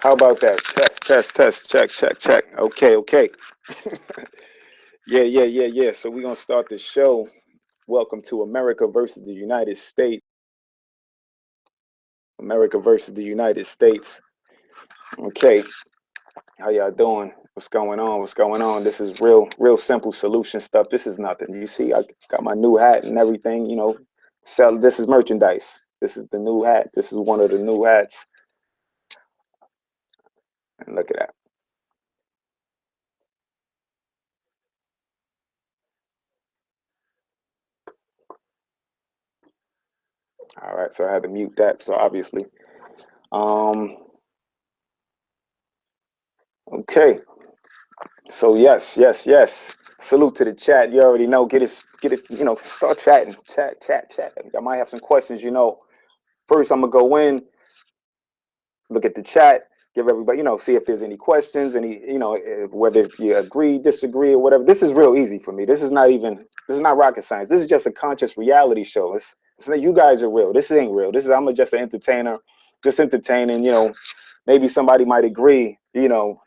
How about that? Test, test, test. Check, check, check. Okay, okay. Yeah, yeah, yeah, yeah. So we're gonna start the show. Welcome to America versus the United States. America versus the United States. Okay, how y'all doing? What's going on? What's going on? This is real simple solution stuff. This is nothing. You see, I got my new hat and everything. Sell. This is merchandise. This is the new hat. This is one of the new hats. And look at that. All right, so I had to mute that. So obviously, um, okay. So yes, yes, yes. Salute to the chat. You already know. Get it. Start chatting. Chat, chat, chat. I might have some questions. First I'm gonna go in, look at the chat, give everybody, see if there's any questions, whether you agree, disagree, or whatever. This is real easy for me. This is not rocket science. This is just a conscious reality show. It's not, you guys are real. This ain't real. This is I'm just an entertainer, just entertaining. Maybe somebody might agree. Because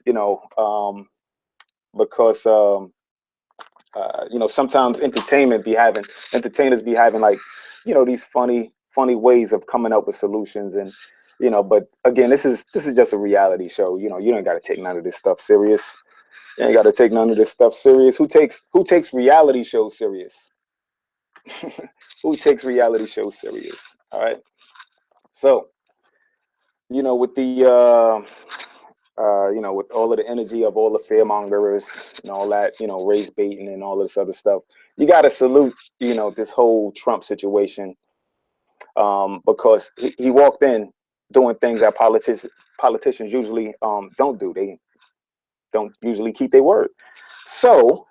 sometimes entertainers be having like, these funny ways of coming up with solutions. And but again, this is just a reality show. You don't got to take none of this stuff serious. You ain't got to take none of this stuff serious. Who takes reality shows serious? Who takes reality shows serious? All right. So with the with all of the energy of all the fear mongers and all that, race baiting and all this other stuff, you got to salute, this whole Trump situation, because he walked in doing things that politicians usually don't do. They don't usually keep their word. So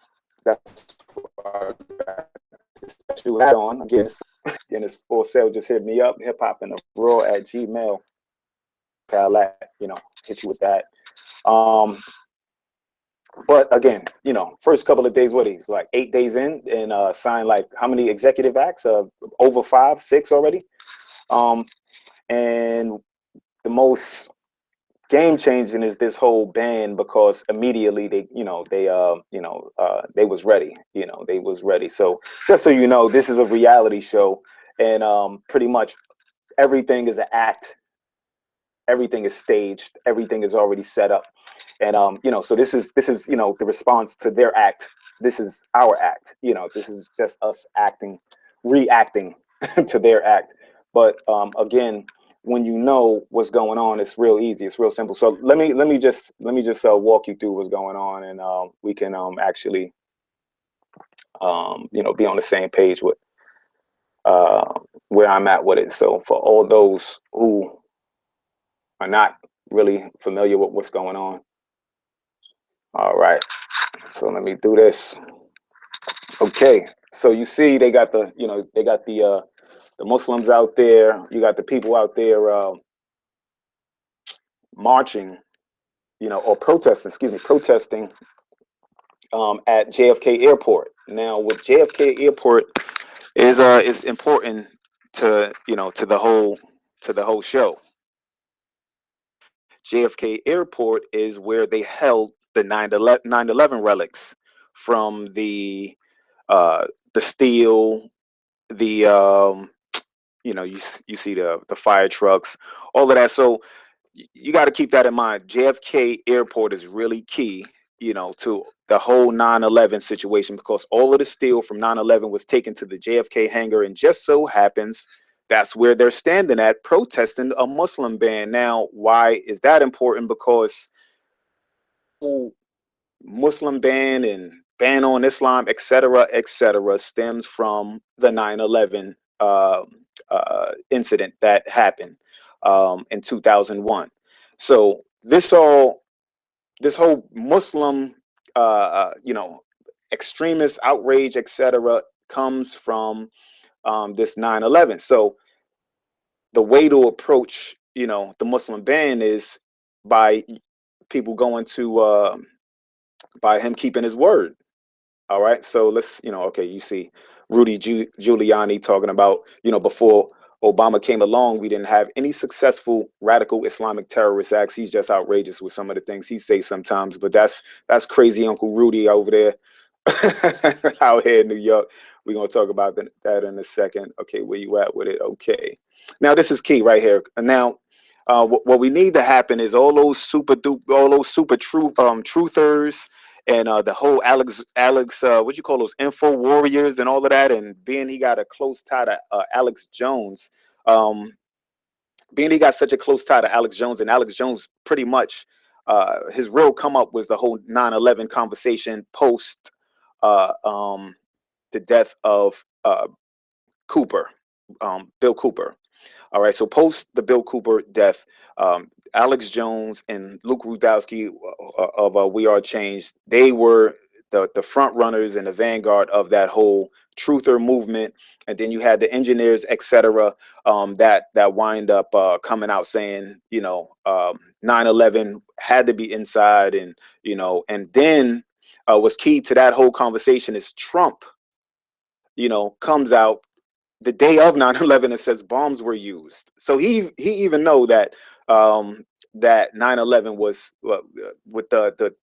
that's why I got this special hat on. Again, it's for sale. Just hit me up, hip hop in the raw at Gmail. Pal, hit you with that. Um, But again, first couple of days, what he's like 8 days in, and signed like how many executive acts? Over five, six already. Um, and the most game changing is this whole ban, because immediately they was ready. They was ready. So just so you know, this is a reality show, and pretty much everything is an act. Everything is staged. Everything is already set up. And so this is the response to their act. This is our act. This is just us acting, reacting to their act. But again, when you know what's going on, it's real easy. It's real simple. So let me just walk you through what's going on, and we can actually be on the same page with uh, where I'm at with it. So for all those who are not really familiar with what's going on, all right. So let me do this. Okay. So you see, they got the Muslims out there. You got the people out there marching, or protesting. Excuse me, protesting at JFK Airport. Now, with JFK Airport is important to to the whole show. JFK Airport is where they held the 9/11 relics from the steel, the you see the fire trucks, all of that. So you got to keep that in mind. JFK Airport is really key, to the whole 9/11 situation, because all of the steel from 9/11 was taken to the JFK hangar, and just so happens that's where they're standing at protesting a Muslim ban. Now, why is that important? Because Muslim ban and ban on Islam, etc., stems from the 9/11 incident that happened in 2001. So this whole Muslim, extremist outrage, etc., comes from this 9/11. So the way to approach, the Muslim ban is by people going to by him keeping his word. All right. So let's, okay, you see Giuliani talking about, before Obama came along, we didn't have any successful radical Islamic terrorist acts. He's just outrageous with some of the things he says sometimes, but that's crazy Uncle Rudy over there out here in New York. We're gonna talk about that in a second. Okay, where you at with it? Okay, now this is key right here. Now, what we need to happen is all those super true truthers, and the whole Alex, what you call those info warriors and all of that, and being he got a close tie to Alex Jones, um, being he got such a close tie to Alex Jones, and Alex Jones pretty much his real come up was the whole 9/11 conversation post uh, um, the death of Cooper, Bill Cooper. All right, so post the Bill Cooper death, Alex Jones and Luke Rudkowski of We Are Changed, they were the front runners and the vanguard of that whole truther movement. And then you had the engineers, etc., that wind up coming out saying, 9/11 had to be inside, and and then what's key to that whole conversation is Trump, comes out the day of 9/11 and says bombs were used. So he even know that that 9/11 was with the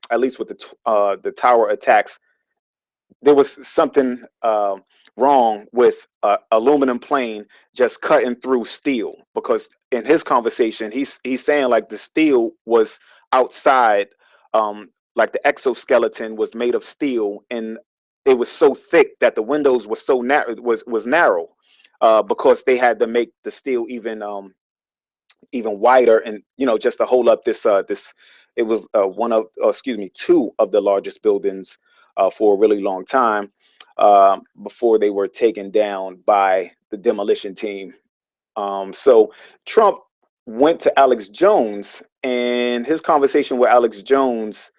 at least with the tower attacks, there was something wrong with aluminum plane just cutting through steel, because in his conversation he's saying like the steel was outside, like the exoskeleton was made of steel, and it was so thick that the windows were so narrow, was narrow, because they had to make the steel even wider, and just to hold up this, it was one of excuse me, two of the largest buildings for a really long time, before they were taken down by the demolition team. So Trump went to Alex Jones, and his conversation with Alex Jones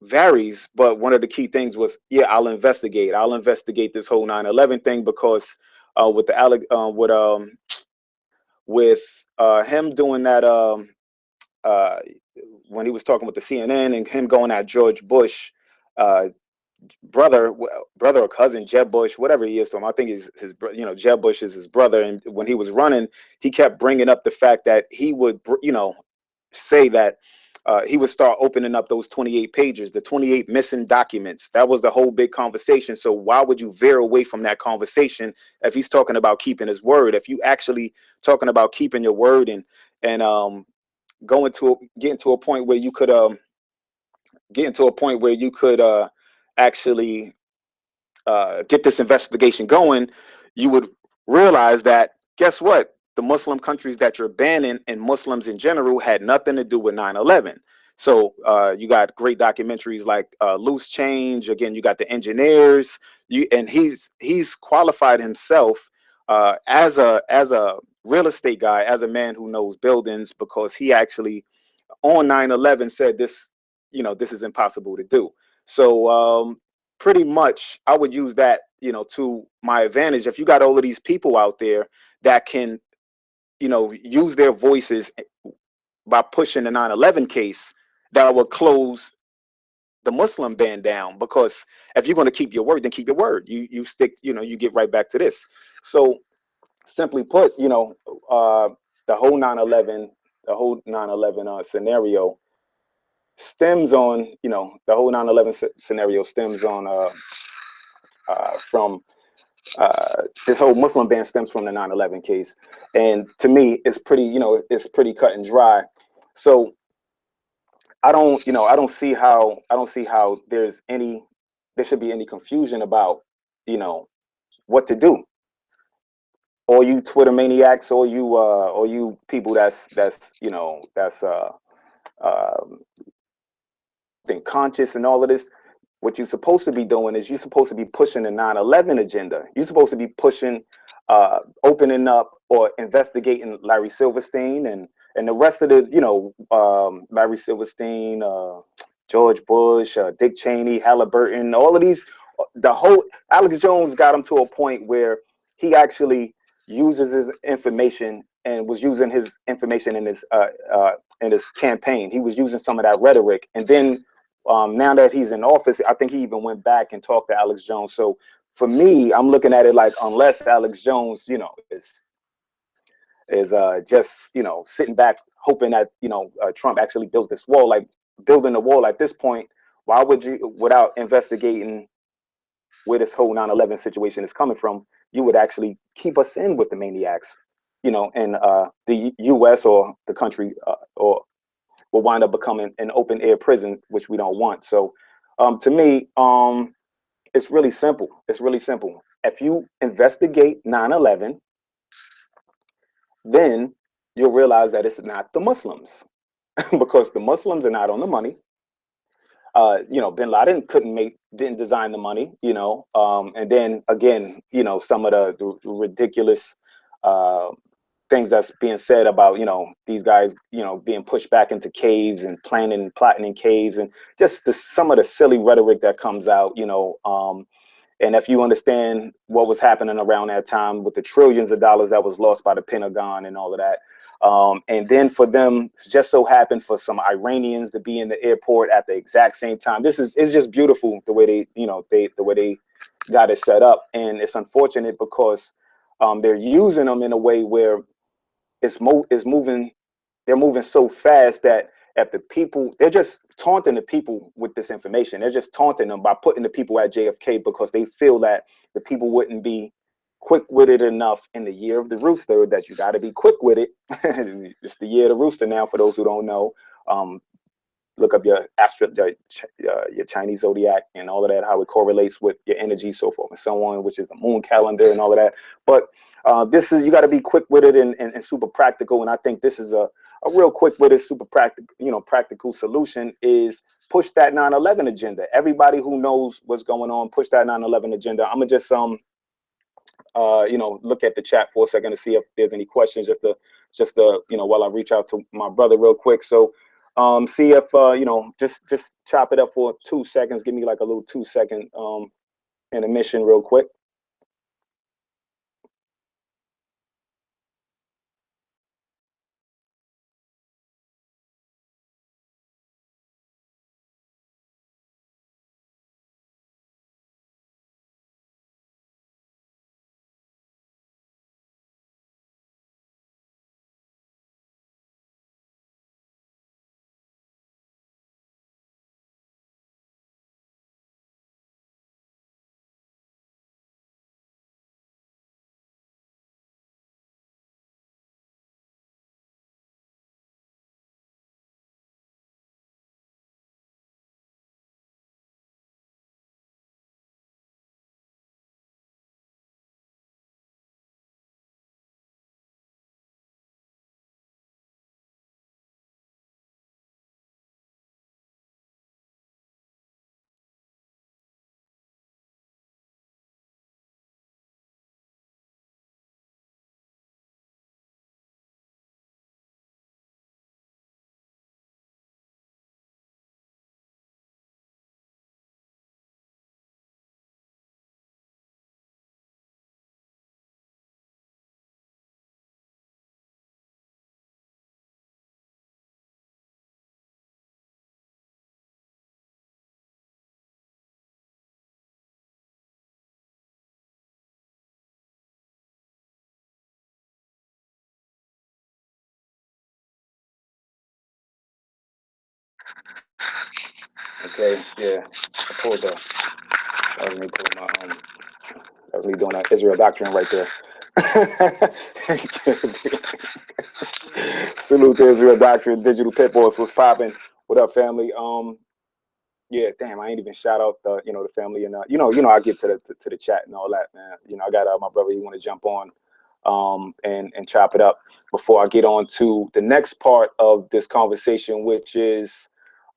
varies, but one of the key things was, yeah, I'll investigate this whole 9/11 thing, because with the Alex with him doing that, uh, when he was talking with the CNN, and him going at George Bush, uh, brother or cousin, Jeb Bush, whatever he is to him. I think his Jeb Bush is his brother. And when he was running, he kept bringing up the fact that he would, say that he would start opening up those 28 pages, the 28 missing documents. That was the whole big conversation. So why would you veer away from that conversation if he's talking about keeping his word? If you actually talking about keeping your word, and getting to a point where you could actually get this investigation going, you would realize that, guess what? The Muslim countries that you're banning, and Muslims in general, had nothing to do with 9/11. So you got great documentaries like Loose Change. Again, you got the engineers. And he's qualified himself as a real estate guy, as a man who knows buildings, because he actually on 9/11 said this, this is impossible to do. So pretty much I would use that, to my advantage. If you got all of these people out there that can, use their voices by pushing the 9/11 case, that will close the Muslim ban down. Because if you're going to keep your word, then keep your word. You stick, you get right back to this. So simply put, the whole 9/11 scenario stems on, the whole 9/11 scenario stems on from this whole Muslim ban stems from the 9/11 case. And to me, it's pretty, it's pretty cut and dry. So I don't see how there should be any confusion about, what to do. All you Twitter maniacs, all you people um, think conscious and all of this, what you're supposed to be doing is you're supposed to be pushing the 9/11 agenda. You're supposed to be pushing, opening up or investigating Larry Silverstein and the rest of the, Larry Silverstein, George Bush, Dick Cheney, Halliburton, all of these. The whole Alex Jones got him to a point where he actually uses his information, and was using his information in his campaign. He was using some of that rhetoric, and then now that he's in office, I think he even went back and talked to Alex Jones. So for me, I'm looking at it like, unless Alex Jones, is just, sitting back hoping that, Trump actually builds this wall, like building the wall at this point. Why would you, without investigating where this whole 9/11 situation is coming from, you would actually keep us in with the maniacs, and the U.S. or the country, or will wind up becoming an open air prison, which we don't want. So, to me, it's really simple. It's really simple. If you investigate 9/11, then you'll realize that it's not the Muslims, because the Muslims are not on the money. Bin Laden didn't design the money, and then again, some of the ridiculous uh, things that's being said about, these guys, being pushed back into caves and planning and plotting in caves, and just some of the silly rhetoric that comes out, and if you understand what was happening around that time with the trillions of dollars that was lost by the Pentagon and all of that, and then for them, just so happened for some Iranians to be in the airport at the exact same time. It's just beautiful the way the way they got it set up, and it's unfortunate because they're using them in a way where it's moving. They're moving so fast that if the people, they're just taunting the people with this information. They're just taunting them by putting the people at JFK because they feel that the people wouldn't be quick-witted enough in the year of the rooster, that you got to be quick-witted. It's the year of the rooster now, for those who don't know. Look up your Chinese zodiac and all of that, how it correlates with your energy, so forth and so on, which is the moon calendar and all of that. But this is, you got to be quick-witted and super practical. And I think this is a real quick-witted, super practical solution, is push that 9/11 agenda. Everybody who knows what's going on, push that 9/11 agenda. I'm gonna just look at the chat for a second to see if there's any questions, just to while I reach out to my brother real quick. So see if just chop it up for 2 seconds. Give me like a little 2-second intermission real quick. Okay, yeah, I pulled that. That was me pulling my that was me doing that Israel doctrine right there. Salute to Israel doctrine. Digital pit boss was popping. What up, family? Yeah, damn, I ain't even shout out the the family, and I get to the chat and all that, man. I got my brother. You want to jump on, and chop it up before I get on to the next part of this conversation, which is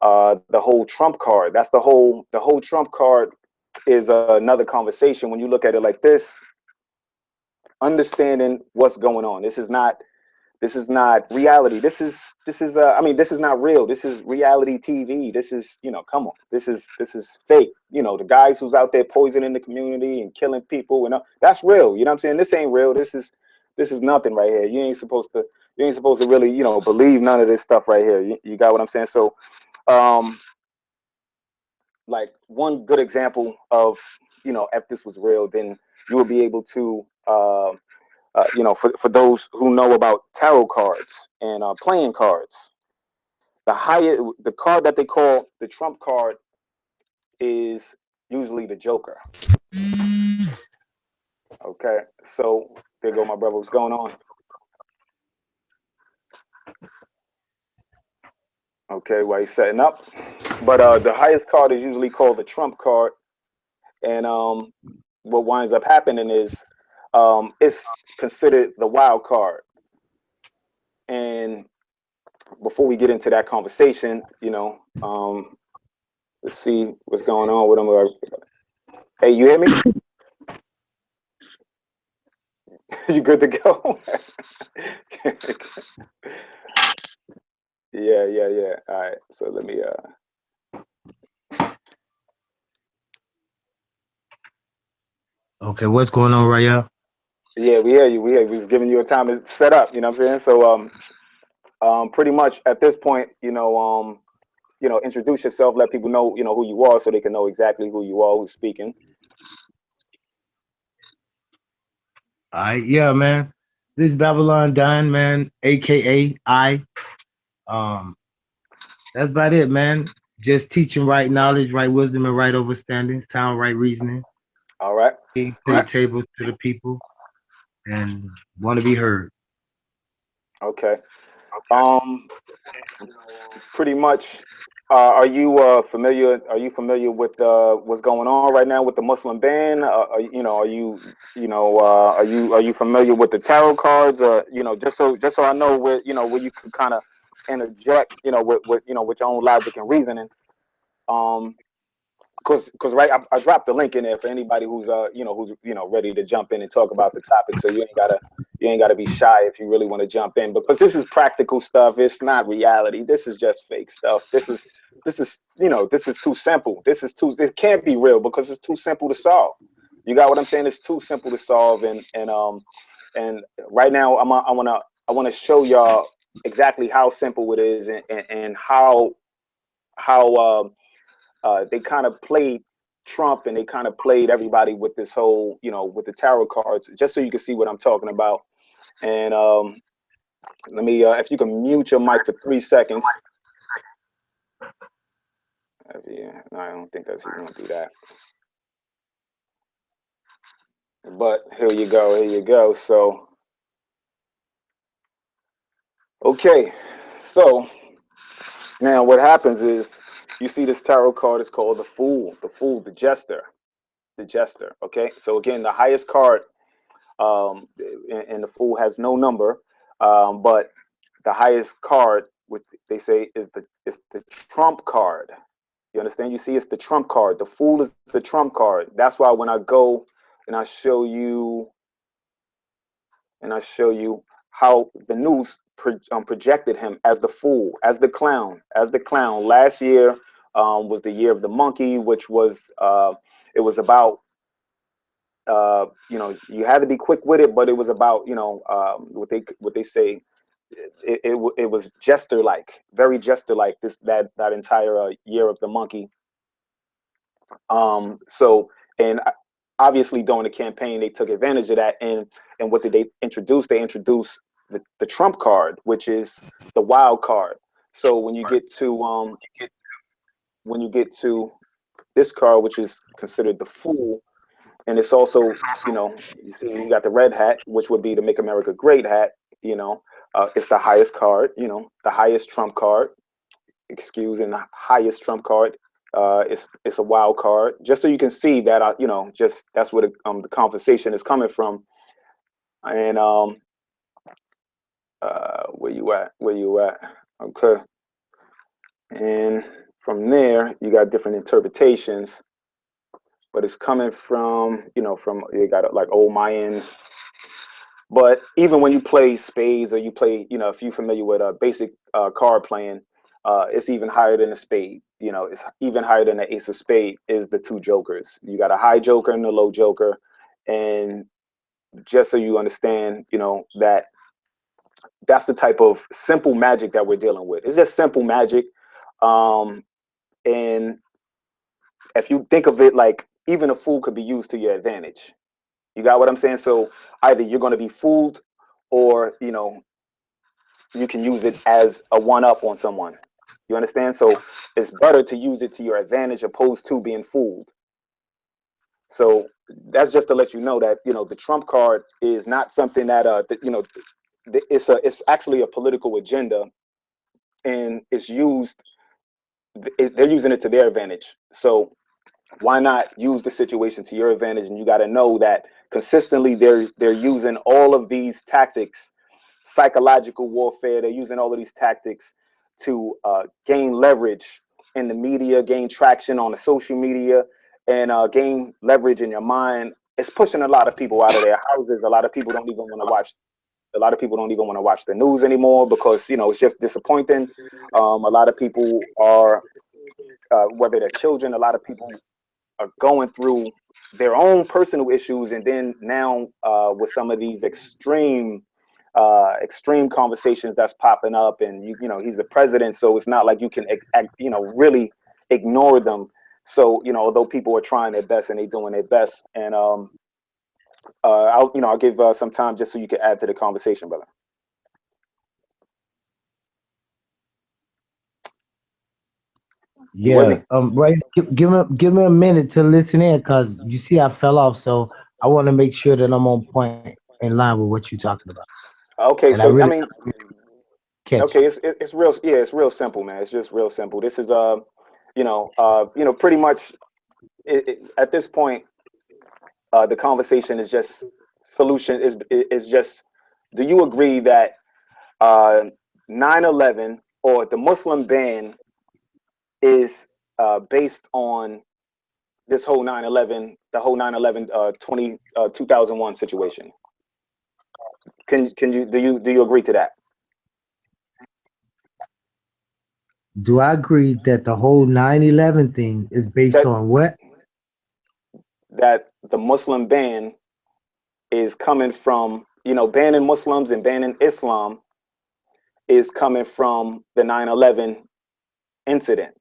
the whole Trump card. That's the whole Trump card is another conversation when you look at it like this. Understanding what's going on. This is not reality. This is not real. This is reality TV. This is, come on. This is fake. The guys who's out there poisoning the community and killing people, and that's real. You know what I'm saying? This ain't real. This is nothing right here. You ain't supposed to really, believe none of this stuff right here. You got what I'm saying? So, like one good example of, you know, if this was real, then you will be able to, you know, for those who know about tarot cards and playing cards, the card that they call the trump card is usually the Joker. Okay, so there go my brother. What's going on? Okay, while he's setting up. But the highest card is usually called the trump card, and what winds up happening is it's considered the wild card. And before we get into that conversation, you know, let's see what's going on with them. Hey, you hear me? You good to go? Yeah, yeah, yeah. All right. So let me Okay, what's going on, Rawyal? yeah, we hear you. We was giving you a time to set up, you know what I'm saying? So pretty much at this point, you know, introduce yourself, let people know, you know, who you are so they can know exactly who you are, who's speaking. All right, yeah, man. This is Babylon Don, man, aka I. Um, that's about it, man. Just teaching right knowledge, right wisdom, and right understanding, sound right reasoning, All right. to the table to the people, and want to be heard. Okay. Um Pretty much are you familiar? Are you familiar with what's going on right now with the Muslim ban? You know, are you, you know, are you familiar with the tarot cards? You know, just so I know where, you know, where you can kind of interject, you know, with you know, with your own logic and reasoning. Um, because right, I dropped the link in there for anybody who's you know, ready to jump in and talk about the topic. So you ain't gotta be shy if you really want to jump in, because this is practical stuff. It's not reality. This is just fake stuff. This is you know, this is too simple. It can't be real because it's too simple to solve. You got what I'm saying? It's too simple to solve. And right now I wanna show y'all exactly how simple it is, and how they kind of played Trump, and they kind of played everybody with this whole, you know, with the tarot cards, just so you can see what I'm talking about. And let me, if you can mute your mic for 3 seconds. Yeah, no, I don't think that's, you want to do that. But here you go, here you go. So, okay. So now what happens is you see this tarot card is called the Fool, the Jester, the Jester. Okay. So again, the highest card, and the Fool has no number, but the highest card, with they say, is the trump card. You understand? You see, it's the trump card. The Fool is the trump card. That's why when I go and I show you how the news projected him as the fool, as the clown, as the clown. Last year was the year of the monkey, which was it was about, you know, you had to be quick with it, but it was about, you know, what they say. It was jester like, very jester like, this that entire year of the monkey. So, and obviously during the campaign they took advantage of that, and what did they introduce? They introduced the trump card, which is the wild card. So when you get to this card, which is considered the Fool, and it's also, you know, you see you got the red hat, which would be the Make America Great hat. You know, it's the highest card. You know, the highest trump card. Excuse, and the highest trump card. It's a wild card. Just so you can see that, you know, just that's where the conversation is coming from. And where you at? Where you at? Okay. And from there, you got different interpretations, but it's coming from, you know, from, you got like old Mayan. But even when you play spades, or you play, you know, if you're familiar with basic card playing, it's even higher than a spade. You know, it's even higher than the ace of spade is the two jokers. You got a high joker and a low joker. And just so you understand, you know, that's the type of simple magic that we're dealing with. It's just simple magic. And if you think of it like even a fool could be used to your advantage. You got what I'm saying? So either you're going to be fooled, or you can use it as a one up on someone. You understand? So it's better to use it to your advantage opposed to being fooled. So that's just to let you know that the Trump card is not something that it's actually a political agenda, and it's used. They're using it to their advantage. So why not use the situation to your advantage? And you got to know that consistently they're using all of these tactics, psychological warfare. They're using all of these tactics to gain leverage in the media, gain traction on the social media, and gain leverage in your mind. It's pushing a lot of people out of their houses. A lot of people don't even want to watch. A lot of people don't even want to watch the news anymore because it's just disappointing. A lot of people are, whether they're children, a lot of people are going through their own personal issues, and then now with some of these extreme conversations that's popping up, and he's the president, so it's not like you can really ignore them. So although people are trying their best and they doing their best, and I'll give some time just so you can add to the conversation, brother. You with Yeah. me? Right. Give me a minute to listen in, cause you see I fell off, so I want to make sure that I'm on point in line with what you're talking about, Okay, and I so I really mean, catch okay, it. it's real. Yeah, it's real simple, man. It's just real simple. This is pretty much at this point, the conversation is just solution is just. Do you agree that uh, 9/11 or the Muslim ban is based on this whole 9/11, the whole 9/11 2001 situation? Can you do you agree to that? Do I agree that the whole 9/11 thing is based That on what? that the Muslim ban is coming from, banning Muslims and banning Islam is coming from the 9/11 incident.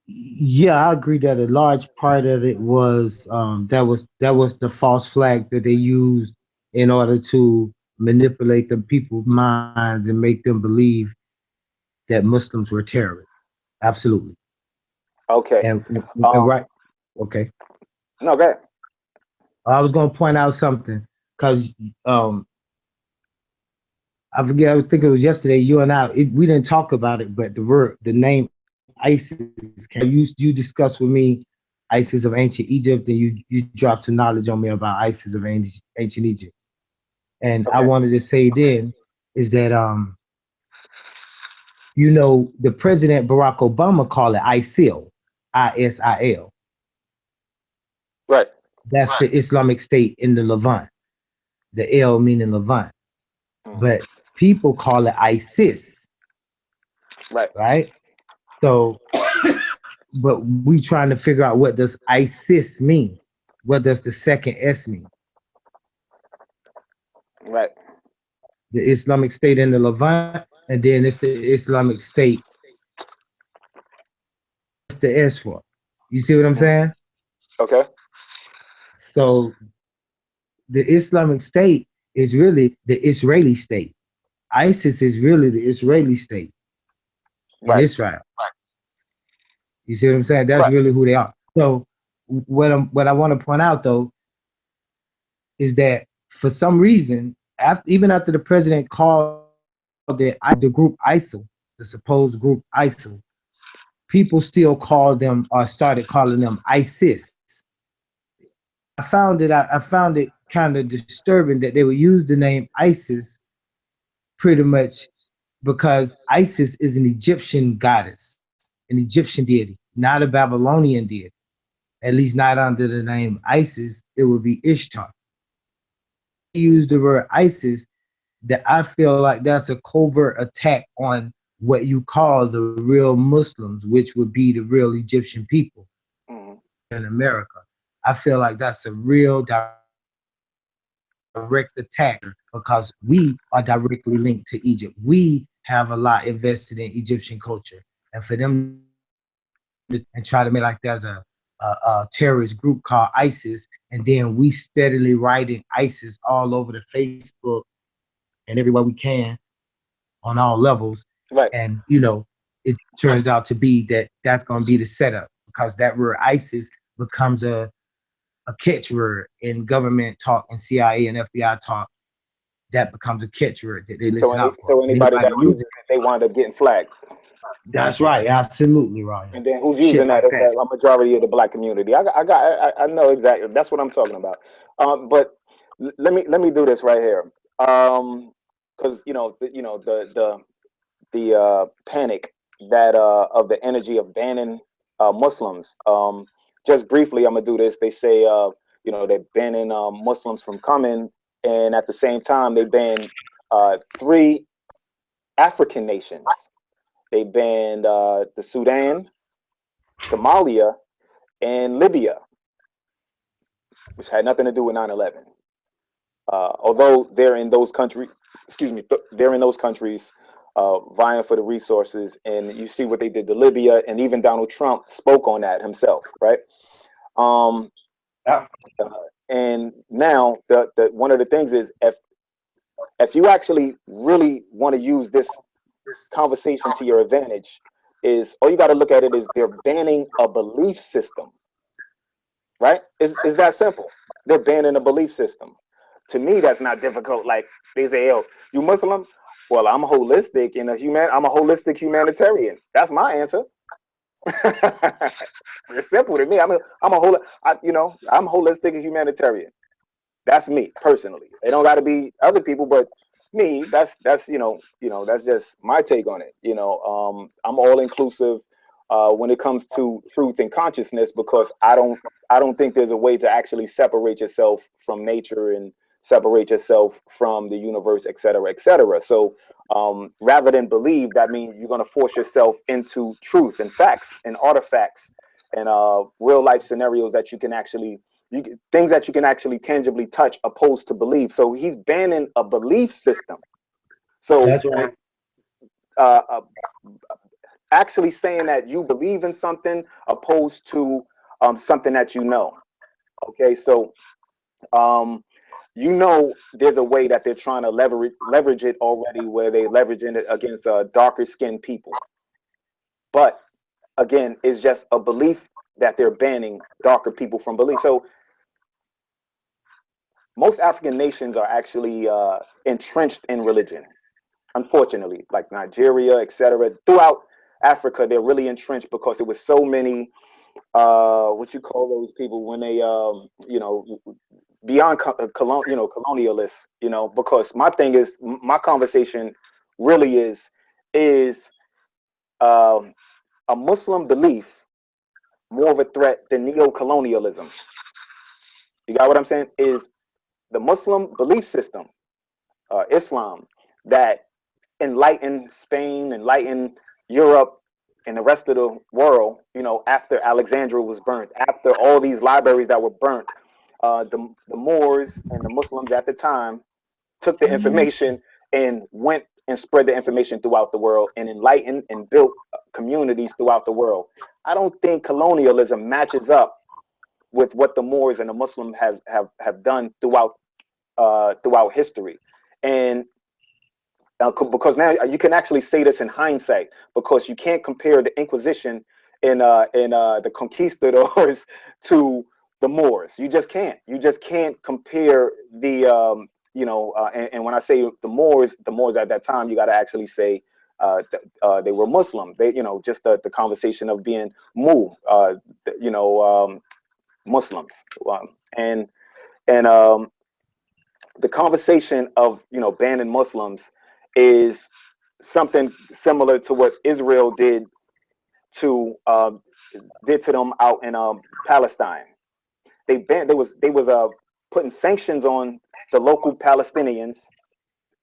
Yeah, I agree that a large part of it was that was the false flag that they used in order to manipulate the people's minds and make them believe that Muslims were terrorists. Absolutely. Okay. And Um, right. Okay. no, go ahead. I was gonna point out something because um I forget. I think it was yesterday. You and we didn't talk about it, but the name ISIS came. You discussed with me ISIS of ancient Egypt, and you dropped some knowledge on me about ISIS of ancient Egypt. And I Okay. wanted to say then is that the President Barack Obama called it ISIL, ISIL. Right. That's the Islamic State in the Levant. The L meaning Levant, Mhm. but people call it ISIS, Right. right? So, but we trying to figure out what does ISIS mean? What does the second S mean? Right. The Islamic State in the Levant, and then it's the Islamic State. What's the S for? You see what I'm Mhm. saying? Okay. So the Islamic State is really the Israeli state. ISIS is really the Israeli state in Right. Israel. You see what I'm saying? That's Right. really who they are. So what I want to point out though is that for some reason, even after the president called the group ISIL, the supposed group ISIL, people still called them or started calling them ISIS. I found it kind of disturbing that they would use the name ISIS pretty much because Isis is an Egyptian goddess, an Egyptian deity, not a Babylonian deity. At least not under the name Isis. It would be Ishtar. They use the word ISIS, that I feel like that's a covert attack on what you call the real Muslims, which would be the real Egyptian people Mhm. in America. I feel like that's a real direct attack because we are directly linked to Egypt. We have a lot invested in Egyptian culture. And for them to use that and try to make like there's a terrorist group called ISIS, and then we steadily writing ISIS all over the Facebook and everywhere we can on all levels, Right. and it turns out to be that that's going to be the setup because that word ISIS becomes a catchword in government talk and CIA and FBI talk. That becomes a catchword that they So listen out for, so and anybody anybody that uses uses it, they wind up getting flagged. that's right, absolutely, Ryan. And then who's Shit using that? like Is that. that a majority of the black community? I know exactly. That's what I'm talking about. But let me do this right here. Because the panic that of the energy of banning Muslims. Just briefly, I'm gonna do this. They say they're banning Muslims from coming, and at the same time they ban three African nations. They banned the Sudan, Somalia, and Libya, which had nothing to do with 9/11. Although they're in those countries, excuse me, they're in those countries vying for the resources, and you see what they did to Libya, and even Donald Trump spoke on that himself, right? Um, Yeah. uh, and now the one of the things is if you actually really want to use this conversation to your advantage, is all you got to look at it is they're banning a belief system, right? Is that simple? They're banning a belief system. To me, that's not difficult. Like they say, "Yo, you Muslim?" Well, I'm holistic and I'm a holistic humanitarian. That's my answer. It's simple to me. I'm holistic and humanitarian. That's me personally. It don't got to be other people, but me. That's that's just my take on it. I'm all inclusive when it comes to truth and consciousness because I don't think there's a way to actually separate yourself from nature and separate yourself from the universe, et cetera, et cetera. So rather than believe, that means you're going to force yourself into truth and facts and artifacts and real life scenarios that you can actually things that you can actually tangibly touch opposed to belief. So he's banning a belief system. So That's right. uh, uh, actually saying that you believe in something opposed to something that you know. Okay, so um, there's a way that they're trying to leverage it already, where they leveraging it against darker skinned people. But again, it's just a belief that they're banning darker people from belief. So most African nations are actually entrenched in religion. Unfortunately, like Nigeria, etc. Throughout Africa, they're really entrenched because it was so many what you call those people when they beyond colonialists. Because my thing is my conversation really is um, a Muslim belief more of a threat than neo-colonialism? You got what I'm saying? Is the Muslim belief system, Islam, that enlightened Spain, enlightened Europe, and the rest of the world, after Alexandria was burnt, after all these libraries that were burnt, the Moors and the Muslims at the time took the information and went and spread the information throughout the world and enlightened and built communities throughout the world. I don't think colonialism matches up with what the Moors and the Muslims have done throughout history. And because now you can actually say this in hindsight, because you can't compare the Inquisition in the conquistadors to the Moors. You just can't. You just can't compare the and when I say the Moors at that time, you got to actually say they were Muslim. They just the conversation of being you know, Muslims, and and the conversation of banning Muslims is something similar to what Israel to did to them out in Palestine. They was putting sanctions on the local Palestinians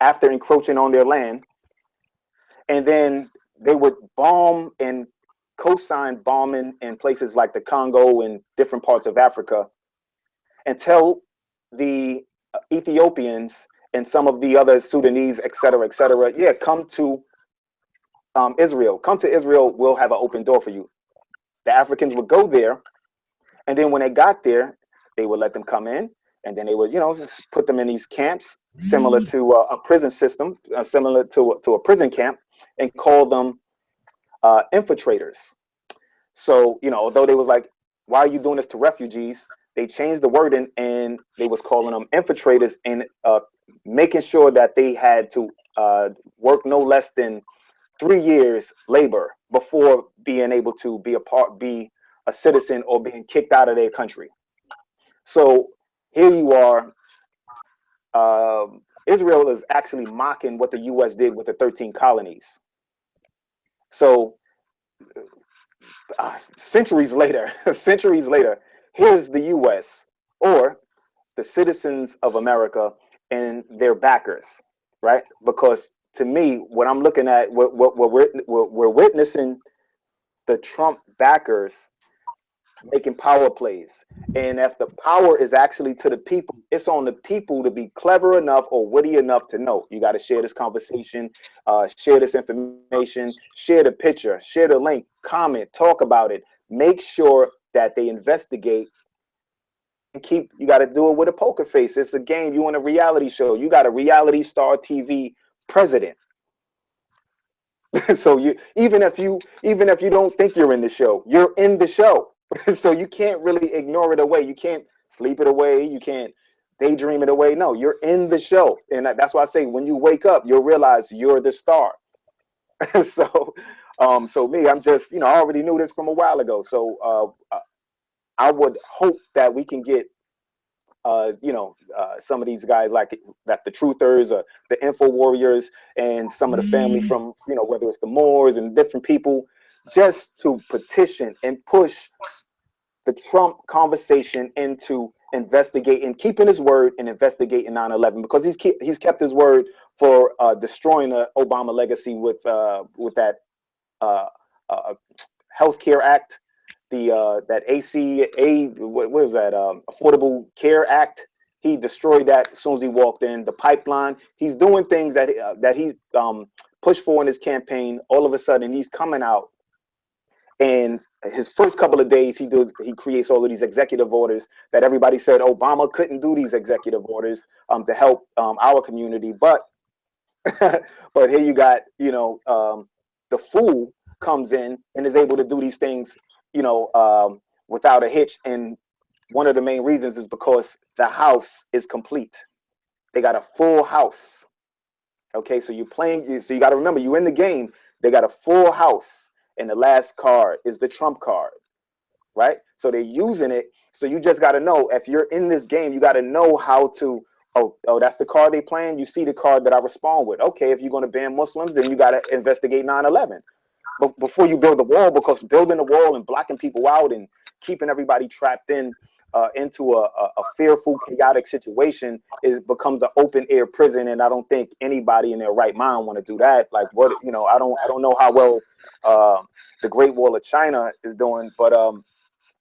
after encroaching on their land, and then they would bomb and co-sign bombing in places like the Congo and different parts of Africa, and tell the Ethiopians and some of the other Sudanese, et cetera, yeah, come to Israel. Come to Israel. We'll have an open door for you. the Africans would go there, and then when they got there, they would let them come in, and then they would, just put them in these camps similar to a prison system, similar to a prison camp, and call them infiltrators. So, although they was like, why are you doing this to refugees? They changed the wording and they was calling them infiltrators, and making sure that they had to work no less than 3 years labor before being able to be a citizen or being kicked out of their country. So here you are. Israel is actually mocking what the U.S. did with the 13 colonies. So centuries later, centuries later, here's the U.S. or the citizens of America and their backers, right? Because to me, what I'm looking at, we're witnessing the Trump backers making power plays. And if the power is actually to the people, it's on the people to be clever enough or witty enough to know you got to share this conversation, share this information, share the picture, share the link, comment, talk about it. Make sure that they investigate and keep. You got to do it with a poker face. It's a game. You want a reality show. You got a reality star TV president. So even if you don't think you're in the show, you're in the show. So you can't really ignore it away. You can't sleep it away. You can't daydream it away. No, you're in the show, and that's why I say when you wake up, you'll realize you're the star. So, so me, I'm just, I already knew this from a while ago. So I would hope that we can get some of these guys like that, the truthers or the info warriors, and some of the family from, whether it's the Moors and different people, just to petition and push the Trump conversation into investigating, keeping his word and investigating 9/11, because he's kept his word for destroying the Obama legacy with that uh, uh, Healthcare Act, the that ACA, what was that, Affordable Care Act. He destroyed that as soon as he walked in. The pipeline. He's doing things that he pushed for in his campaign. All of a sudden, he's coming out, and his first couple of days, he creates all of these executive orders that everybody said Obama couldn't do these executive orders to help our community, but but here you got, the fool comes in and is able to do these things, without a hitch. And one of the main reasons is because the house is complete. They got a full house. Okay, so you're playing, so you got to remember, you're in the game. They got a full house, and the last card is the trump card, right? So they're using it. So you just got to know, if you're in this game, you got to know how to. Oh, that's the card they playing. You see the card that I respond with. Okay, if you're going to ban Muslims, then you got to investigate 9/11 before you build the wall, because building the wall and blocking people out and keeping everybody trapped into a fearful, chaotic situation becomes an open air prison. And I don't think anybody in their right mind want to do that. Like, what, I don't know how well the Great Wall of China is doing, but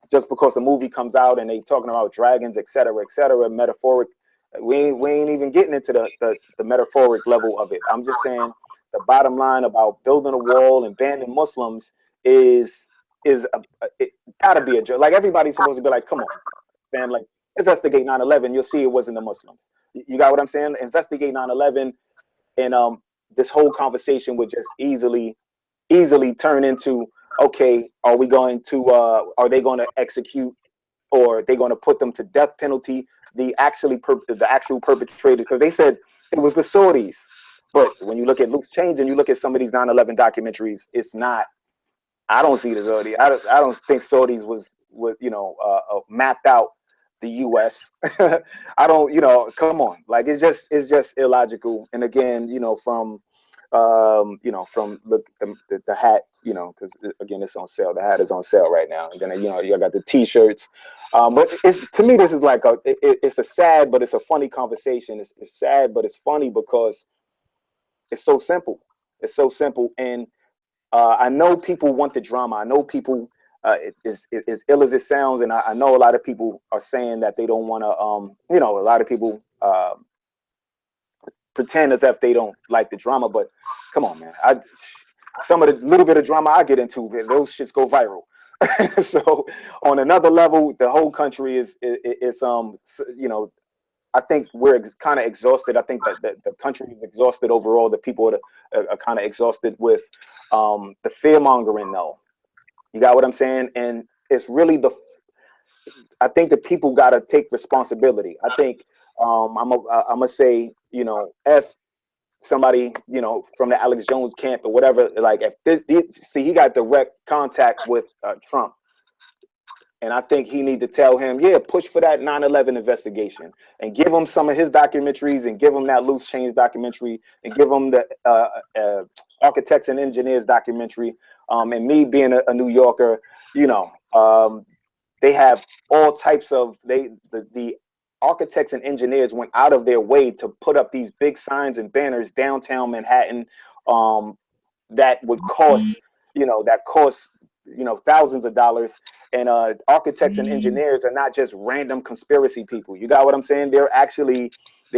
just because a movie comes out and they talking about dragons, et cetera, metaphoric, we ain't even getting into the metaphoric level of it. I'm just saying the bottom line about building a wall and banning Muslims it gotta be a joke. Like, everybody's supposed to be like, come on, fam, like, investigate 9/11. You'll see it wasn't the Muslims. You got what I'm saying? Investigate 9/11, and this whole conversation would just easily turn into, okay, are they going to execute, or are they going to put them to death penalty, the actual perpetrators? Because they said it was the Saudis, but when you look at loose change and you look at some of these 9/11 documentaries, it's not. I don't see the Saudis. I don't think Saudis was mapped out the U.S. I don't, come on, like, it's just illogical. And again, from the hat, because again, it's on sale. The hat is on sale right now, and then you got the T-shirts. But to me, this is like it's a sad, but it's a funny conversation. It's sad, but it's funny because it's so simple. It's so simple, and I know people want the drama. I know people, as ill as it sounds, and I know a lot of people are saying that they don't want to. A lot of people pretend as if they don't like the drama, but come on, man. Some of the little bit of drama I get into, those shits go viral. So on another level, the whole country you know, I think we're kind of exhausted. I think that the country is exhausted overall. The people are kind of exhausted with the fear mongering, though. You got what I'm saying? And it's really I think the people got to take responsibility. I think I'm gonna say, you know, F somebody, you know, from the Alex Jones camp or whatever. Like if see, he got direct contact with Trump. And I think he need to tell him, yeah, push for that 9/11 investigation and give him some of his documentaries and give him that loose change documentary and give him the architects and engineers documentary. And me being a New Yorker, you know, they have all types of the architects and engineers went out of their way to put up these big signs and banners downtown Manhattan, um, that would cost, that costs, thousands of dollars. And architects and engineers are not just random conspiracy people. You got what I'm saying? They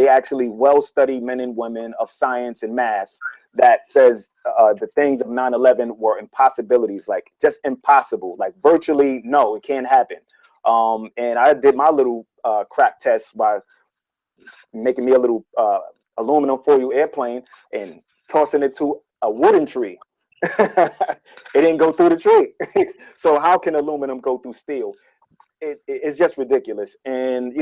actually well studied men and women of science and math that says the things of 9/11 were impossibilities, like just impossible, like virtually no, it can't happen. And I did my little crap test by making me a little aluminum foil airplane and tossing it to a wooden tree. It didn't go through the tree. So how can aluminum go through steel? It's just ridiculous. And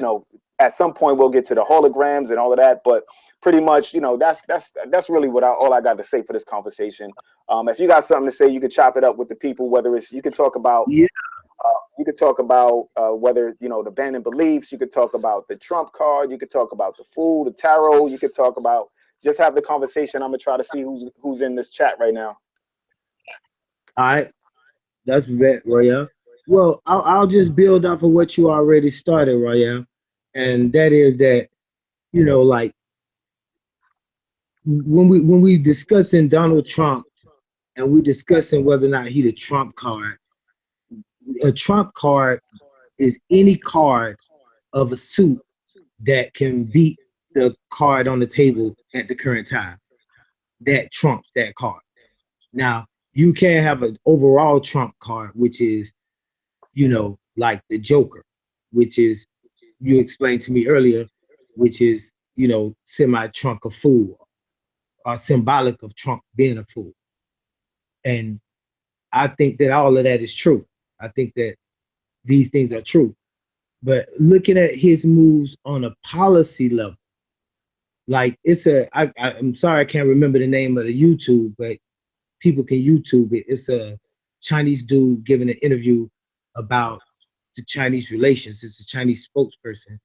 at some point we'll get to the holograms and all of that, but pretty much, that's really all I got to say for this conversation. If you got something to say, you could chop it up with the people. Whether it's you could talk about Yeah. whether the banned beliefs. You could talk about the Trump card. You could talk about the food, the tarot. You could talk about just have the conversation. I'm gonna try to see who's in this chat right now. All right. That's Royale. Well, I'll just build off of what you already started, Royale, and that is that like when we discussing Donald Trump and we discussing whether or not he the Trump card, a Trump card is any card of a suit that can beat the card on the table at the current time. That trumps that card. Now you can have an overall Trump card, which is like the Joker, which is you explained to me earlier, which is semi Trump a fool or symbolic of Trump being a fool. And I think that all of that is true. I think that these things are true. But looking at his moves on a policy level, like I'm sorry I can't remember the name of the YouTube, but people can YouTube it. It's a Chinese dude giving an interview about the Chinese relations. It's a Chinese spokesperson.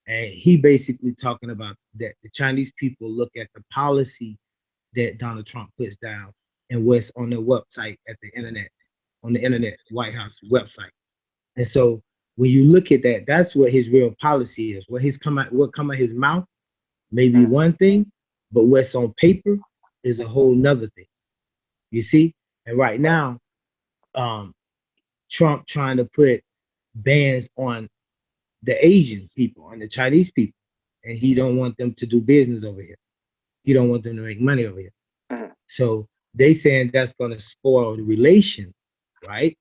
And he basically talking about that the Chinese people look at the policy that Donald Trump puts down and what's on their website at the internet, on the internet White House website. And so when you look at that, that's what his real policy is. What come out his mouth may be Mm, one thing, but what's on paper is a whole nother thing. You see? And right now, um, Trump trying to put bans on the Asian people, on the Chinese people, and he don't want them to do business over here. He don't want them to make money over here. mm, So they saying that's going to spoil the relations, right,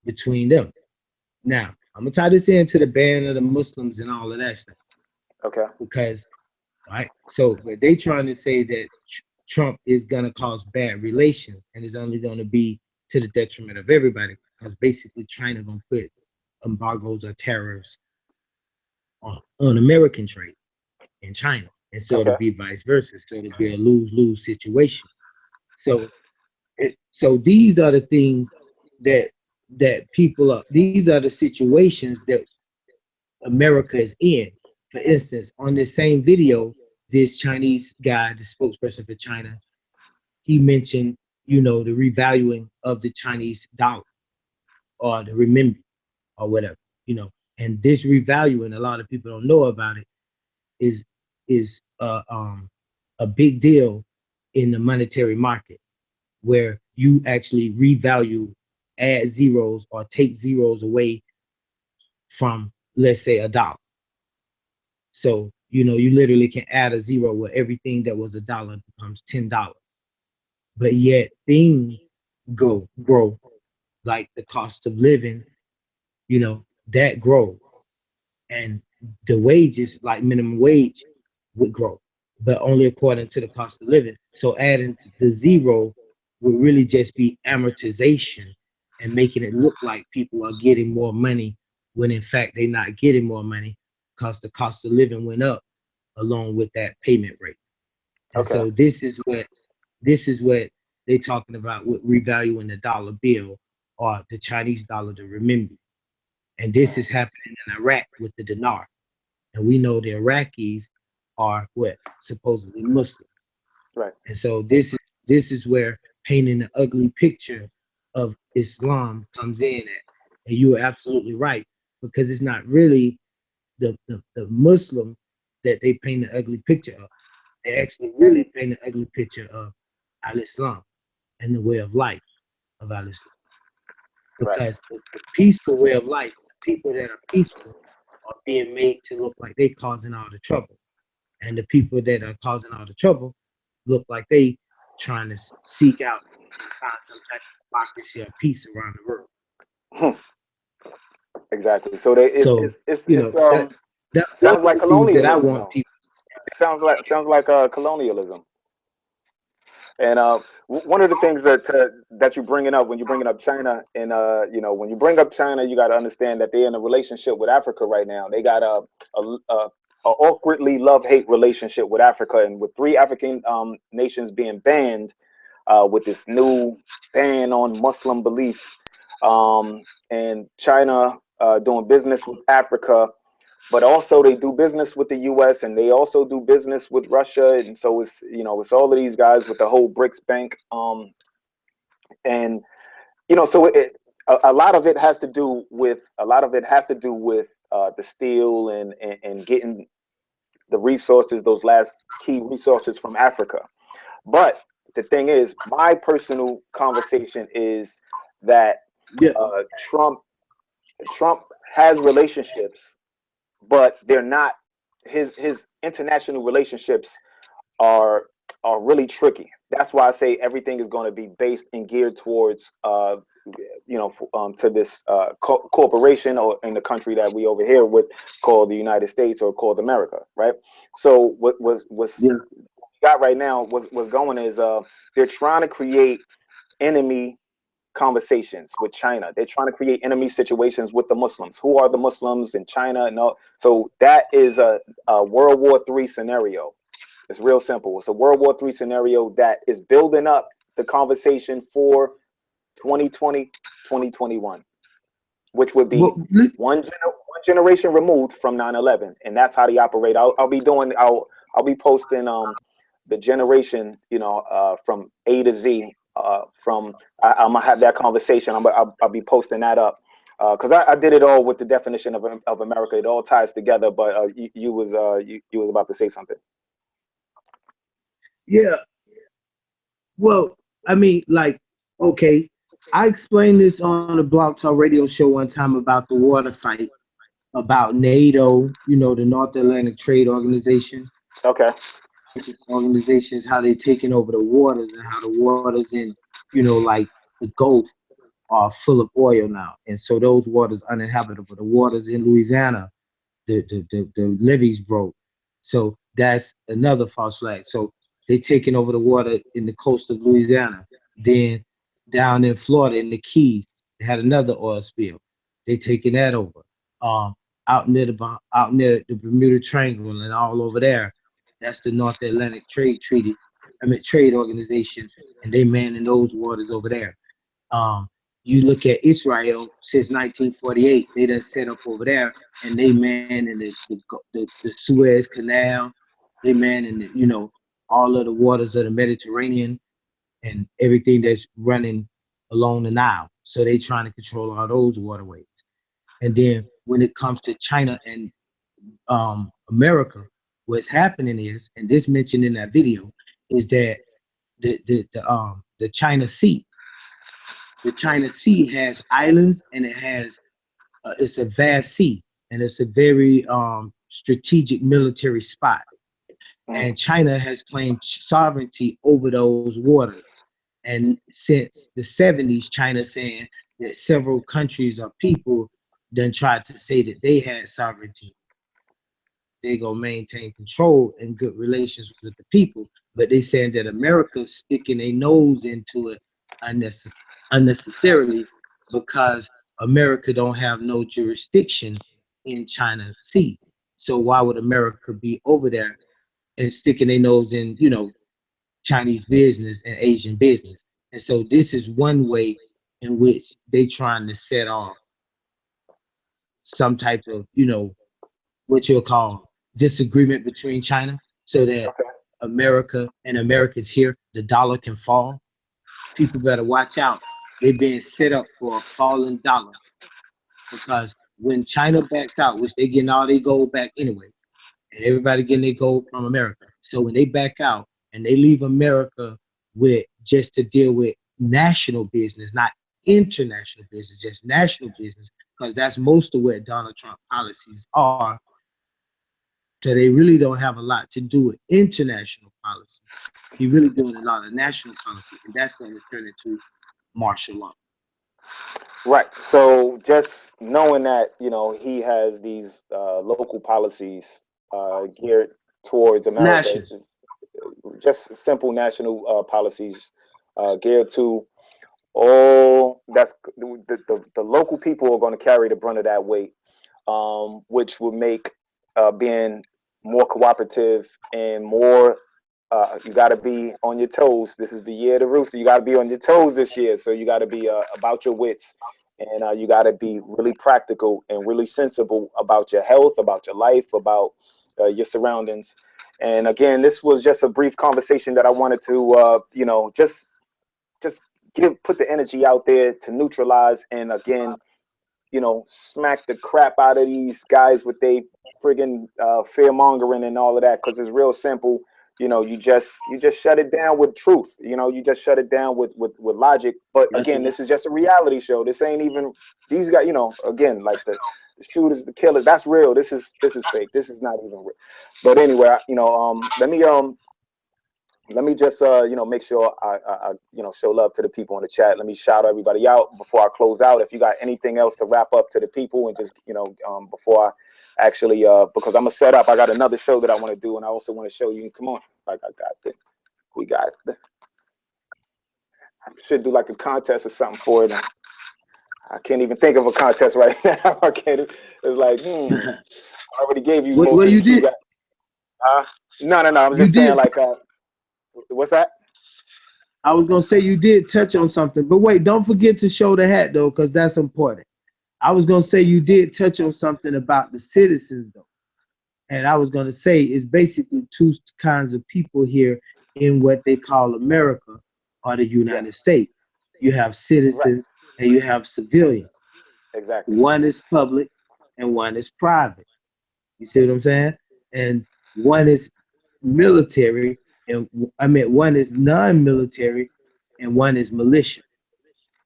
between them. Now I'm gonna tie this into the ban of the Muslims and all of that stuff okay. because right. So but they trying to say that Trump is gonna cause bad relations and is only gonna be to the detriment of everybody because basically China gonna put embargoes or tariffs on American trade in China, and so it'll Okay. be vice versa. So it'll be a lose-lose situation. So so these are the things that people are. These are the situations that America is in. For instance, on this same video, this Chinese guy, the spokesperson for China, he mentioned, the revaluing of the Chinese dollar or the renminbi or whatever. And this revaluing, a lot of people don't know about it, is a big deal in the monetary market where you actually revalue, add zeros or take zeros away from, let's say, a dollar. So, you literally can add a zero where everything that was a dollar becomes $10. But yet things grow. like the cost of living, that grow, and the wages, like minimum wage, would grow, but only according to the cost of living. So adding the zero would really just be amortization and making it look like people are getting more money when in fact they're not getting more money because the cost of living went up along with that payment rate. And Okay. so this is what they're talking about with revaluing the dollar bill or the Chinese dollar, the renminbi. And this is happening in Iraq with the dinar. And we know the Iraqis are what, supposedly Muslim. Right. And so this is where painting the ugly picture of Islam comes in at. And you are absolutely right, because it's not really the Muslim that they paint the ugly picture of. They actually really paint an ugly picture of Al Islam and the way of life of Al Islam. Right. Because the peaceful way of life, the people that are peaceful, are being made to look like they causing all the trouble. And the people that are causing all the trouble look like they trying to seek out and find some type of democracy or peace around the world. Exactly. So they So, it's those sounds are like the things that I colonialism want though. people. Sounds like colonialism. And one of the things that you're bringing up when you're bringing up China, and when you bring up China, you got to understand that they're in a relationship with Africa right now. They got a awkwardly love-hate relationship with Africa, and with three African nations being banned with this new ban on Muslim belief, and China doing business with Africa, but also they do business with the U.S. and they also do business with Russia, and so it's all of these guys with the whole BRICS bank, and so a lot of it has to do with the steel and getting the resources, those last key resources from Africa. But the thing is, my personal conversation is that Yeah. Trump has relationships, but they're not his international relationships are really tricky. That's why I say everything is going to be based and geared towards to this corporation or in the country that we over here with called the United States or called America, right? So what's Yeah. got right now what's going is they're trying to create enemy conversations with China. They're trying to create enemy situations with the Muslims. Who are the Muslims in China? No, so that is a World War III scenario. It's real simple. It's a World War III scenario that is building up the conversation for 2020, 2021, which would be Well, li- one generation removed from 9/11, and that's how they operate. I'll be posting the generation, from A to Z. I'm gonna have that conversation. I'll be posting that up because I did it all with the definition of America. It all ties together. But you was about to say something. yeah. Well, I mean, like, okay, I explained this on the Blog Talk Radio show one time about the water fight, about NATO, the North Atlantic Trade Organization, Okay. organizations, how they taking over the waters and how the waters in, like the Gulf are full of oil now. And so those waters uninhabitable. The waters in Louisiana, the levees broke. So that's another false flag. So they taking over the water in the coast of Louisiana. Then down in Florida in the Keys, they had another oil spill. They taking that over. Um, out near the Bermuda Triangle and all over there. That's the North Atlantic Trade Treaty, I mean Trade Organization, and they manning those waters over there. Um, you look at Israel since 1948, they done set up over there and they man in the Suez Canal, they man in all of the waters of the Mediterranean and everything that's running along the Nile. So they trying to control all those waterways. And then when it comes to China and America, what's happening is, and this mentioned in that video, is that the China Sea, has islands and it's a vast sea and it's a very strategic military spot. Mhm. And China has claimed sovereignty over those waters. And since the 70s, China saying that several countries or people then tried to say that they had sovereignty, they gonna maintain control and good relations with the people, but they saying that America's sticking a nose into it unnecessarily because America don't have no jurisdiction in China Sea. So why would America be over there and sticking their nose in, Chinese business and Asian business? And so this is one way in which they trying to set off some type of, what you'll call disagreement between China so that Okay. America and Americans here, the dollar can fall. People better watch out. They're being set up for a falling dollar because when China backs out, which they getting all their gold back anyway, and everybody getting their gold from America. So when they back out and they leave America with just to deal with national business, not international business, just national business, because that's most of what Donald Trump policies are. So they really don't have a lot to do with international policy. He's really doing a lot of national policy, and that's going to turn into martial law. Right. So just knowing that, he has these local policies geared towards America, National. is just simple national policies geared to all that's the local people are going to carry the brunt of that weight, which will make being more cooperative and more. You got to be on your toes. This is the year of the rooster. You got to be on your toes this year. So you got to be about your wits, and you got to be really practical and really sensible about your health, about your life, about your surroundings. And again, this was just a brief conversation that I wanted to, just give put the energy out there to neutralize and again smack the crap out of these guys with they friggin' fear mongering and all of that because it's real simple. You just shut it down with truth. You just shut it down with logic. But That's again, right. this is just a reality show. This ain't even these guys. Again, like the shooters, the killers. That's real. This is fake. This is not even real. But anyway, let me just make sure I show love to the people in the chat. Let me shout everybody out before I close out. If you got anything else to wrap up to the people and just before I actually because I'm gonna set up. I got another show that I want to do and I also want to show you. Come on, like we got I should do like a contest or something for it. I can't even think of a contest right now. I can't. It's like I already gave you most Well, of the you key did. guys. No. I was You just saying did. like what's that? I was gonna say you did touch on something, but wait, don't forget to show the hat though, because that's important. I was gonna say you did touch on something about the citizens though, and I was gonna say it's basically two kinds of people here in what they call America or the United Yes. States. You have Right. citizens and you have civilians. Exactly. One is public and one is private. You see what I'm saying? And one is military, and I mean one is non-military, and one is militia.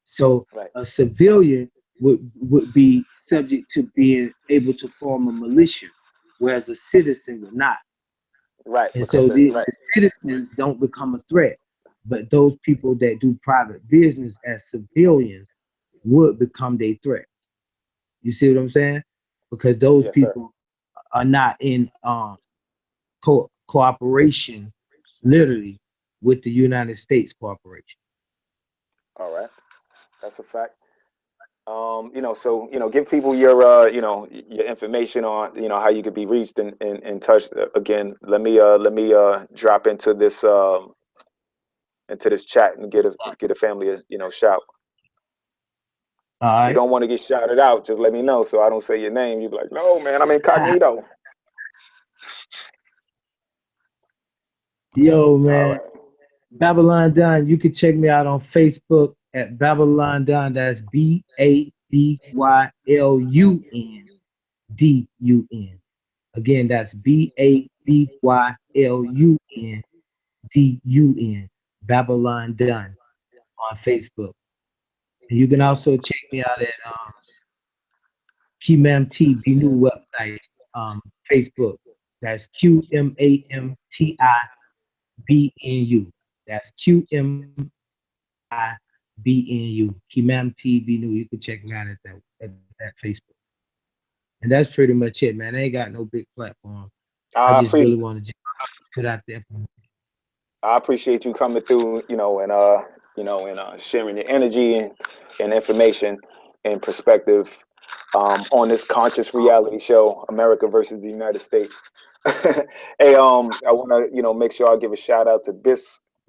So Right. a civilian would be subject to being able to form a militia, whereas a citizen would not. Right. And Because so the the right. citizens don't become a threat, but those people that do private business as civilians would become their threat. You see what I'm saying? Because those Yes, sir. people are not in cooperation, literally, with the United States corporation. All right. That's a fact. So give people your your information on how you could be reached and touched. Again, let me drop into this chat and get a family a shout. All If you right. don't want to get shouted out, just let me know so I don't say your name. You be like, no man, I'm incognito. Yo, All man. right. Babylon Don, you can check me out on Facebook at Babylon Don. That's BABYLUN Again, that's BABYLUN Babylon Don on Facebook. And you can also check me out at QMAMT Binu website, Facebook. That's QMAMTIBNU. That's QMAMTIBNU. BNU, Kimam TV New. You can check me out at that Facebook. And that's pretty much it, man. I ain't got no big platform. I I just really appreciate want to just put out there. I appreciate you coming through, and sharing your energy and information and perspective on this conscious reality show, America versus the United States. Hey, I want to, make sure I give a shout out to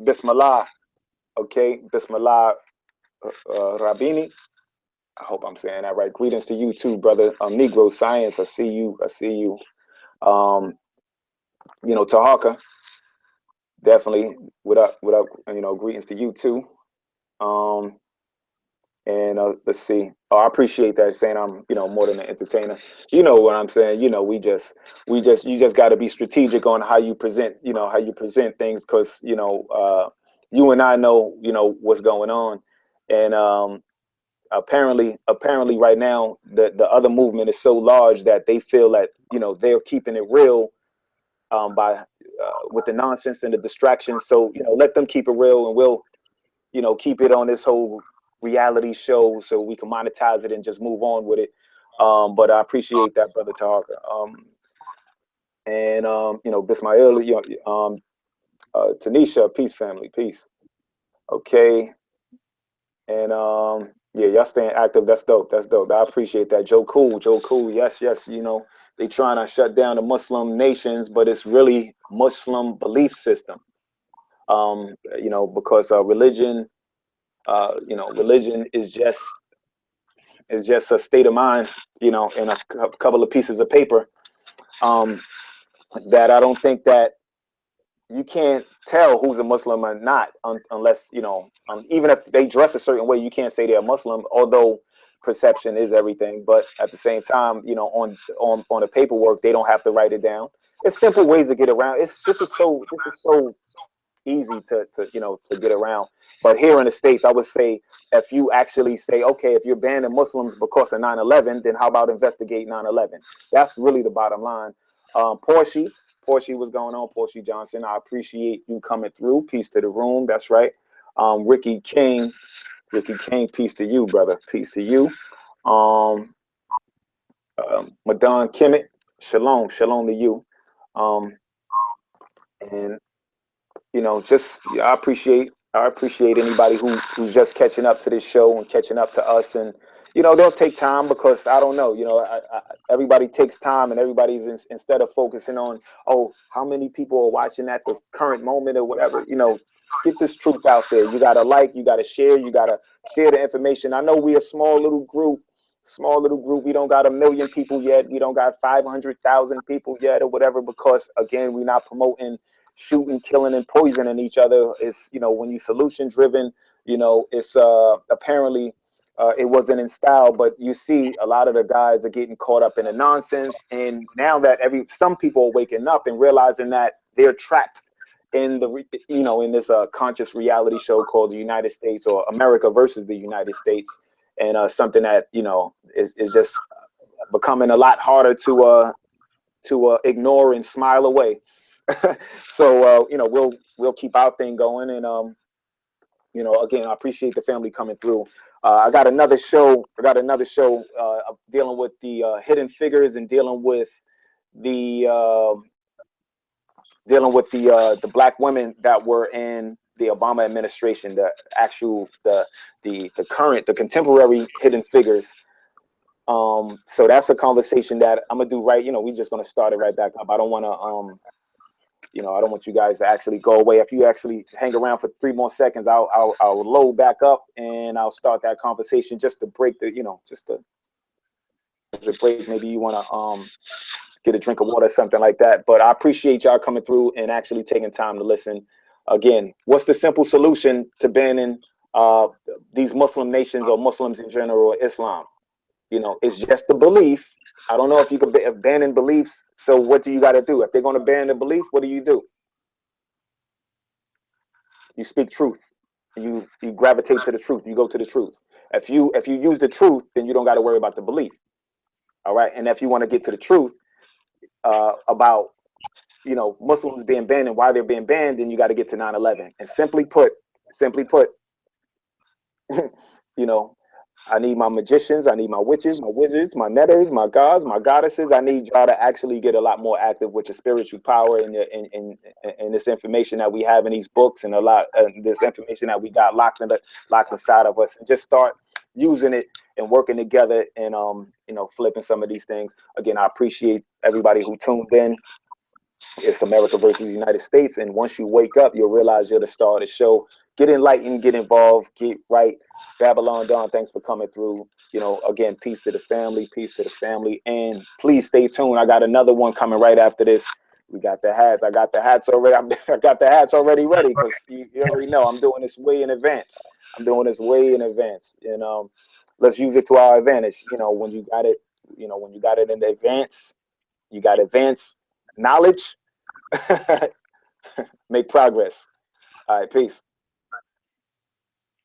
Bismillah, okay, Bismillah Rabini. I hope I'm saying that right. Greetings to you too, brother. Negro Science, I see you. I see you. Um, Tahaka, definitely. What up? Greetings to you too. Um, and let's see. Oh, I appreciate that saying I'm, more than an entertainer. You know what I'm saying? You just got to be strategic on how you present, how you present things, because you and I know, what's going on, and apparently right now the other movement is so large that they feel that they're keeping it real by with the nonsense and the distractions. So let them keep it real, and we'll keep it on this whole reality show so we can monetize it and just move on with it. But I appreciate that, brother Tarka. And Bismail, Tanisha, peace, family, peace. Okay, and yeah, y'all staying active. That's dope. That's dope. I appreciate that. Joe Cool. Yes, yes. They trying to shut down the Muslim nations, but it's really Muslim belief system. Because religion is just a state of mind, and a couple of pieces of paper. Um, that I don't think that you can't tell who's a Muslim or not unless even if they dress a certain way, you can't say they're Muslim. Although perception is everything, but at the same time, on the paperwork, they don't have to write it down. It's simple ways to get around. This is so easy to get around. But here in the States, I would say if you actually say, okay, if you're banning Muslims because of 9/11, then how about investigate 9/11? That's really the bottom line. Porsche, Porsche, what's going on? Porsche Johnson, I appreciate you coming through. Peace to the room. That's right. Ricky King, peace to you, brother. Peace to you. Um, Madan Kemet, shalom to you. Um, and just yeah, I appreciate anybody who's just catching up to this show and catching up to us, and they'll take time because I don't know, everybody takes time, and everybody's instead of focusing on, oh, how many people are watching at the current moment or whatever, get this truth out there. You gotta you gotta share the information. I know we a small little group. We don't got 1 million people yet. We don't got 500,000 people yet or whatever, because again, we're not promoting shooting, killing, and poisoning each other. Is when you solution driven, it's apparently it wasn't in style, but you see a lot of the guys are getting caught up in the nonsense, and now that some people are waking up and realizing that they're trapped in in this conscious reality show called the United States, or America versus the United States, and something that is just becoming a lot harder to ignore and smile away. So we'll keep our thing going, and again, I appreciate the family coming through. I got another show. Dealing with the hidden figures, and the uh, dealing with the black women that were in the Obama administration, the actual the current, the contemporary hidden figures. So that's a conversation that I'm gonna do right. We just gonna start it right back up. I don't want to I don't want you guys to actually go away. If you actually hang around for 3 more seconds, I'll load back up, and I'll start that conversation just to break just to as a break. Maybe you want to get a drink of water, something like that. But I appreciate y'all coming through and actually taking time to listen. Again, what's the simple solution to banning uh, these Muslim nations, or Muslims in general, or Islam? It's just the belief. I don't know if you can ban beliefs. So what do you got to do? If they're going to ban the belief, what do? You speak truth. You gravitate to the truth. You go to the truth. If you use the truth, then you don't got to worry about the belief. All right. And if you want to get to the truth about Muslims being banned and why they're being banned, then you got to get to 9/11. And simply put, You know, I need my magicians, I need my witches, my wizards, my netters, my gods, my goddesses. I need y'all to actually get a lot more active with your spiritual power and and this information that we have in these books, and a lot this information that we got locked inside of us, and just start using it and working together, and flipping some of these things. Again, I appreciate everybody who tuned in. It's America versus the United States. And once you wake up, you'll realize you're the star of the show. Get enlightened, get involved, get right. Babylon Dawn, thanks for coming through. Again, peace to the family, peace to the family. And please stay tuned. I got another one coming right after this. We got the hats. I got the hats already. I got the hats already ready, because you already know I'm doing this way in advance. I'm doing this way in advance. And let's use it to our advantage. When you got it, when you got it in advance, you got advanced knowledge. Make progress. All right, peace.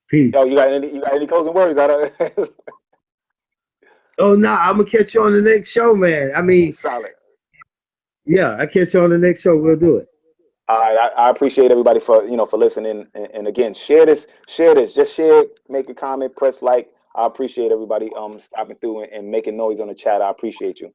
Peace. Yo, you got any closing words? I don't. Oh no, I'm gonna catch you on the next show, man. I mean, Solid. yeah, I catch you on the next show. We'll do it. All right, I appreciate everybody for listening, and again, share this, just share it, make a comment, press like. I appreciate everybody stopping through and making noise on the chat. I appreciate you.